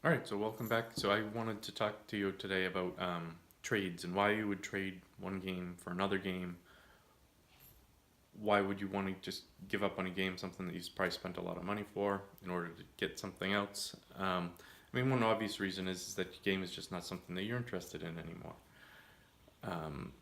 All right, so welcome back. So I wanted to talk to you today about trades and why you would trade one game for another game. Why would you want to just give up on a game, something that you've probably spent a lot of money for, in order to get something else? One obvious reason is that your game is just not something that you're interested in anymore. Um,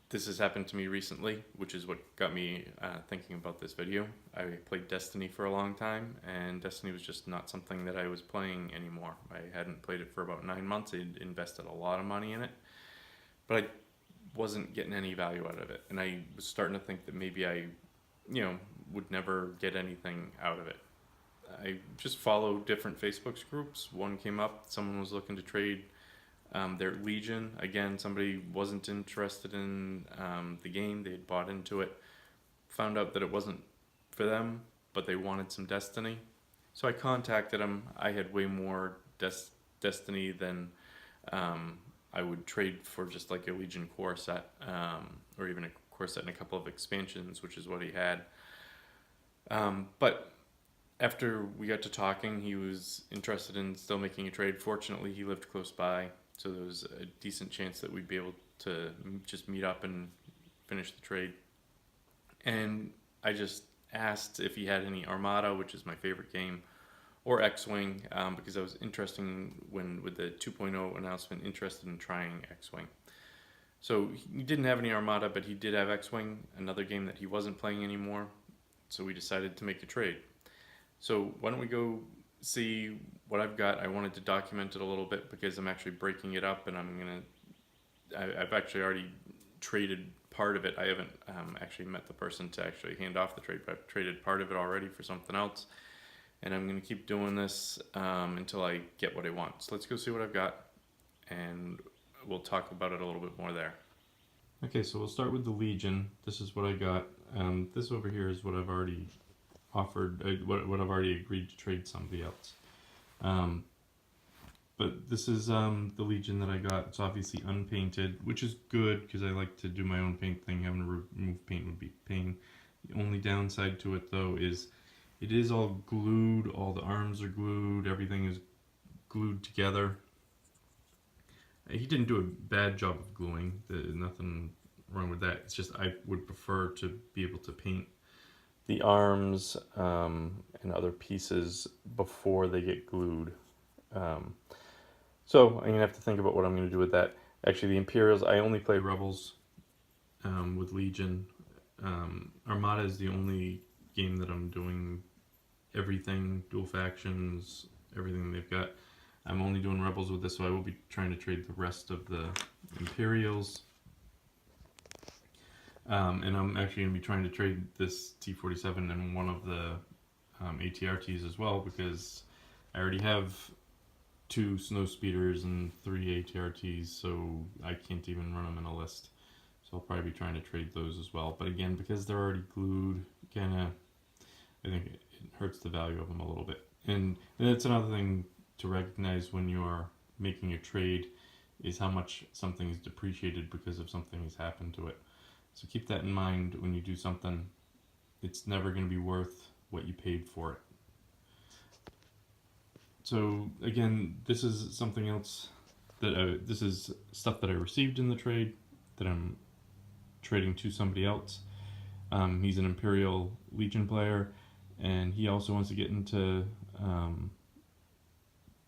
this has happened to me recently, which is what got me thinking about this video. I played Destiny for a long time, and Destiny was just not something that I was playing anymore. I hadn't played it for about 9 months. I'd invested a lot of money in it, but I wasn't getting any value out of it, and I was starting to think that maybe I would never get anything out of it. I just follow different Facebook groups. One came up, someone was looking to trade their Legion. Again, somebody wasn't interested in the game, they had bought into it, found out that it wasn't for them, but they wanted some Destiny. So I contacted them. I had way more Destiny than I would trade for just like a Legion core set, or even a core set and a couple of expansions, which is what he had. But after we got to talking, he was interested in still making a trade. Fortunately, he lived close by, so there was a decent chance that we'd be able to just meet up and finish the trade. And I just asked if he had any Armada, which is my favorite game, or X-Wing, because I was interested when with the 2.0 announcement, interested in trying X-Wing. So he didn't have any Armada, but he did have X-Wing, another game that he wasn't playing anymore. So we decided to make a trade. So why don't we go see what I've got? I wanted to document it a little bit because I'm actually breaking it up, and I've actually already traded part of it. I haven't actually met the person to actually hand off the trade, but I've traded part of it already for something else. And I'm going to keep doing this until I get what I want. So let's go see what I've got, and we'll talk about it a little bit more there. Okay, so we'll start with the Legion. This is what I got. This over here is what I've already offered, what I've already agreed to trade somebody else. Um, but this is the Legion that I got. It's obviously unpainted, which is good because I like to do my own paint thing. Having to remove paint would be a pain. The only downside to it though is it is all glued. All the arms are glued. Everything is glued together. He didn't do a bad job of gluing. Nothing wrong with that. It's just I would prefer to be able to paint the arms and other pieces before they get glued. Um, so I'm gonna have to think about what I'm gonna do with that. Actually, the Imperials, I only play Rebels with Legion. Armada is the only game that I'm doing everything, dual factions, everything they've got. I'm only doing Rebels with this, so I will be trying to trade the rest of the Imperials. And I'm actually going to be trying to trade this T-47 and one of the ATRTs as well, because I already have 2 snow speeders and 3 ATRTs, so I can't even run them in a list. So I'll probably be trying to trade those as well. But again, because they're already glued, I think it hurts the value of them a little bit. And that's another thing to recognize when you're making a trade, is how much something is depreciated because of something has happened to it. So keep that in mind when you do something. It's never going to be worth what you paid for it. So again, this is something else this is stuff that I received in the trade that I'm trading to somebody else. He's an Imperial Legion player, and he also wants to get into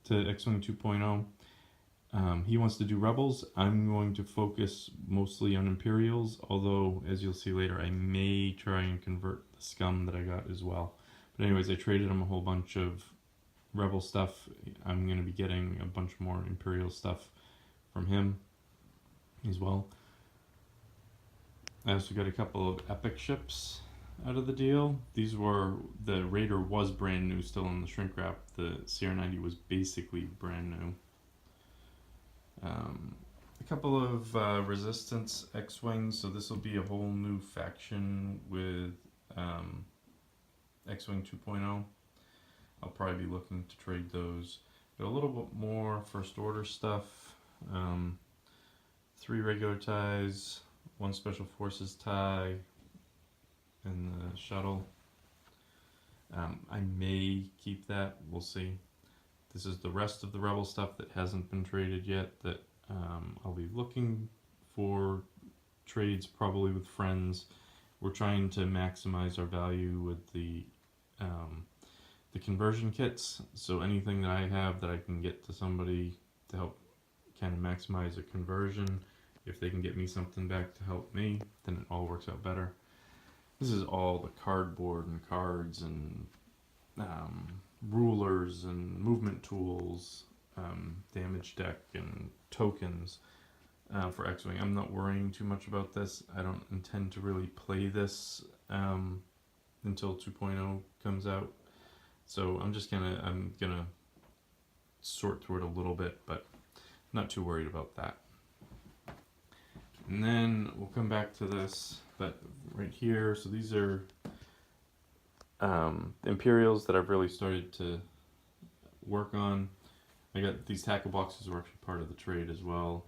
to X-Wing 2.0. He wants to do Rebels. I'm going to focus mostly on Imperials, although, as you'll see later, I may try and convert the Scum that I got as well. But anyways, I traded him a whole bunch of Rebel stuff. I'm going to be getting a bunch more Imperial stuff from him as well. I also got a couple of Epic ships out of the deal. The Raider was brand new, still in the shrink wrap. The CR90 was basically brand new. A couple of Resistance X-Wings, so this will be a whole new faction with X-Wing 2.0. I'll probably be looking to trade those. Got a little bit more First Order stuff. 3 regular ties, 1 Special Forces tie, and the shuttle. I may keep that, we'll see. This is the rest of the Rebel stuff that hasn't been traded yet that I'll be looking for trades probably with friends. We're trying to maximize our value with the conversion kits. So anything that I have that I can get to somebody to help kind of maximize a conversion, if they can get me something back to help me, then it all works out better. This is all the cardboard and cards and rulers and movement tools, damage deck and tokens for X-Wing. I'm not worrying too much about this. I don't intend to really play this until 2.0 comes out. So I'm gonna sort through it a little bit, but not too worried about that. And then we'll come back to this, but right here, so these are Imperials that I've really started to work on. I got these tackle boxes were actually part of the trade as well.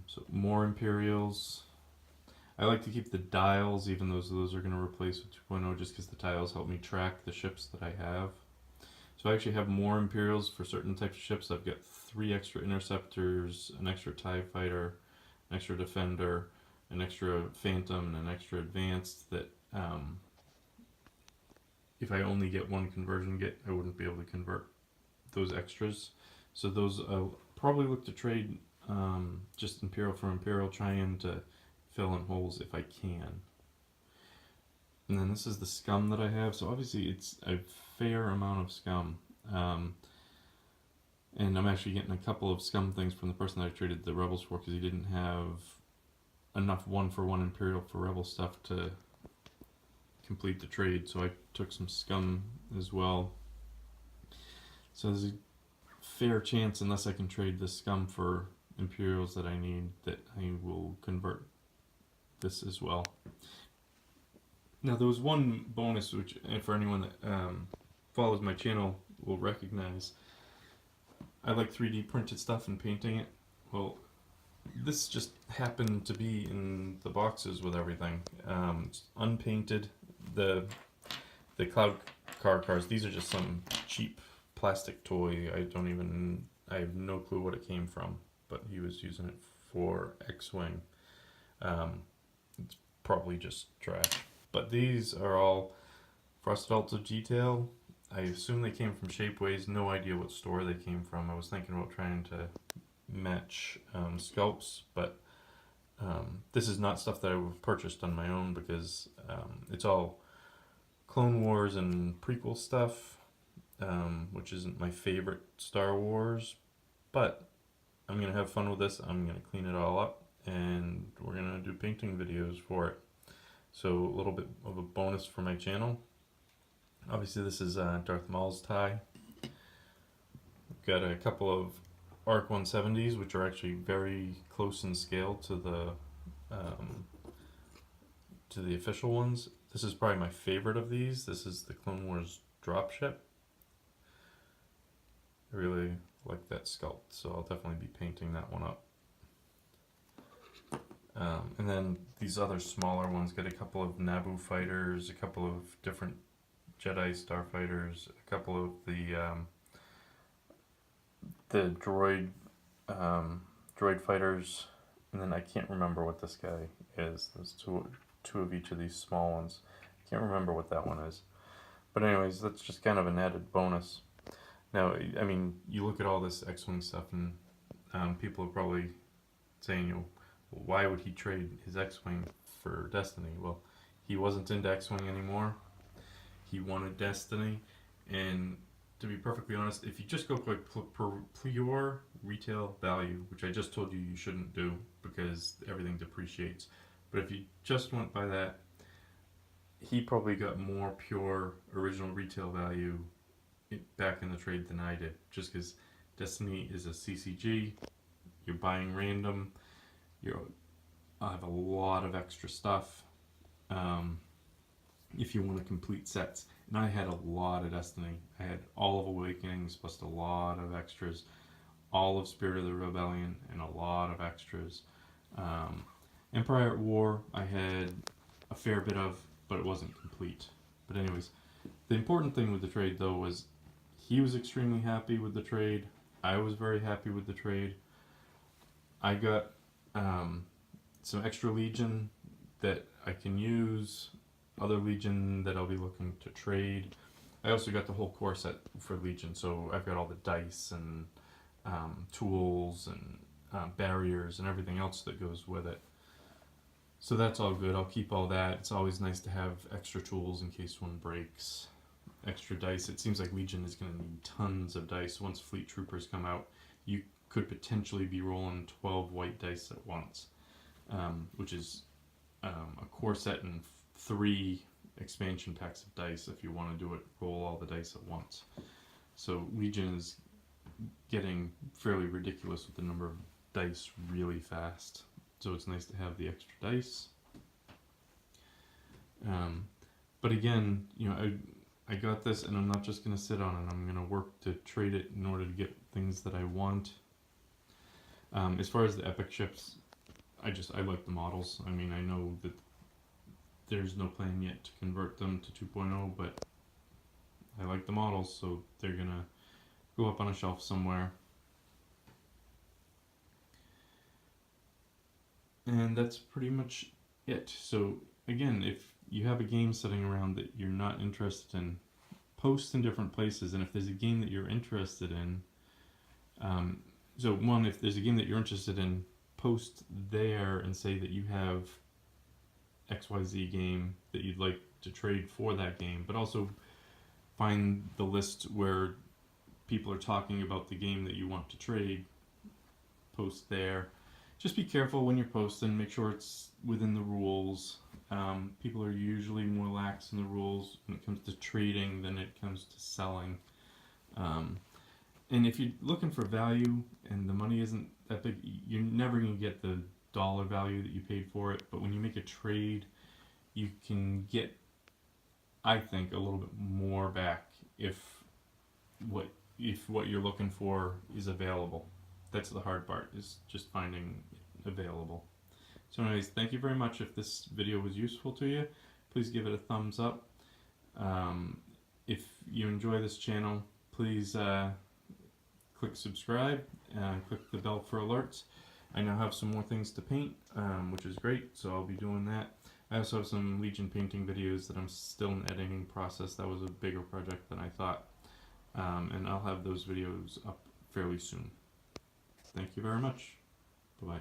So more Imperials. I like to keep the dials, even though those are going to replace with 2.0, just because the tiles help me track the ships that I have. So I actually have more Imperials for certain types of ships. I've got 3 extra Interceptors, an extra TIE Fighter, an extra Defender, an extra Phantom, and an extra Advanced that if I only get one conversion kit, I wouldn't be able to convert those extras. So those I'll probably look to trade just Imperial for Imperial, trying to fill in holes if I can. And then this is the scum that I have. So obviously it's a fair amount of scum. And I'm actually getting a couple of scum things from the person that I traded the Rebels for, because he didn't have enough 1-for-1 Imperial for Rebel stuff to complete the trade. So I took some scum as well. So there's a fair chance, unless I can trade the scum for Imperials that I need, that I will convert this as well. Now there was one bonus which, for anyone that follows my channel will recognize. I like 3D printed stuff and painting it. Well, this just happened to be in the boxes with everything. It's unpainted. The Cloud Car cars, these are just some cheap plastic toy. I have no clue what it came from, but he was using it for X-Wing. It's probably just trash. But these are all Frosted Ultra Detail. I assume they came from Shapeways. No idea what store they came from. I was thinking about trying to match sculpts, but this is not stuff that I would have purchased on my own, because it's all Clone Wars and prequel stuff, which isn't my favorite Star Wars, but I'm going to have fun with this. I'm going to clean it all up, and we're going to do painting videos for it. So a little bit of a bonus for my channel. Obviously this is Darth Maul's tie. We've got a couple of ARC 170s, which are actually very close in scale to the official ones. This is probably my favorite of these. This is the Clone Wars dropship. I really like that sculpt, so I'll definitely be painting that one up. And then these other smaller ones get a couple of Naboo fighters, a couple of different Jedi starfighters, a couple of the droid fighters, and then I can't remember what this guy is. There's two of each of these small ones. Can't remember what that one is. But anyways, that's just kind of an added bonus. Now, I mean, you look at all this X-Wing stuff, and people are probably saying, you know, why would he trade his X-Wing for Destiny? Well, he wasn't into X-Wing anymore. He wanted Destiny, and to be perfectly honest, if you just go by pure retail value, which I just told you you shouldn't do because everything depreciates, but if you just went by that, he probably got more pure original retail value back in the trade than I did, just because Destiny is a CCG, you're buying random, I have a lot of extra stuff if you want to complete sets. And I had a lot of Destiny. I had all of Awakenings plus a lot of extras, all of Spirit of the Rebellion and a lot of extras. Empire at War I had a fair bit of, but it wasn't complete. But anyways, the important thing with the trade though was he was extremely happy with the trade. I was very happy with the trade. I got some extra Legion that I can use, other Legion that I'll be looking to trade. I also got the whole core set for Legion, so I've got all the dice and tools and barriers and everything else that goes with it. So that's all good. I'll keep all that. It's always nice to have extra tools in case one breaks. Extra dice. It seems like Legion is going to need tons of dice. Once Fleet Troopers come out, you could potentially be rolling 12 white dice at once, which is a core set and 3 expansion packs of dice if you want to do it, roll all the dice at once. So Legion is getting fairly ridiculous with the number of dice really fast. So it's nice to have the extra dice. But again, you know, I got this and I'm not just going to sit on it. I'm going to work to trade it in order to get things that I want. As far as the epic ships, I like the models. I mean, I know that there's no plan yet to convert them to 2.0, but I like the models, so they're going to go up on a shelf somewhere. And that's pretty much it. So again, if you have a game sitting around that you're not interested in, post in different places. And if there's a game that you're interested in, so one, if there's a game that you're interested in, post there and say that you have XYZ game that you'd like to trade for that game, but also find the list where people are talking about the game that you want to trade, post there. Just be careful when you're posting, make sure it's within the rules. People are usually more lax in the rules when it comes to trading than it comes to selling. And if you're looking for value and the money isn't that big, you're never going to get the dollar value that you paid for it. But when you make a trade, you can get, I think, a little bit more back if what you're looking for is available. That's the hard part, is just finding it available. So anyways, thank you very much. If this video was useful to you, please give it a thumbs up. If you enjoy this channel, please click subscribe and click the bell for alerts. I now have some more things to paint, which is great, so I'll be doing that. I also have some Legion painting videos that I'm still in editing process. That was a bigger project than I thought. And I'll have those videos up fairly soon. Thank you very much. Bye-bye.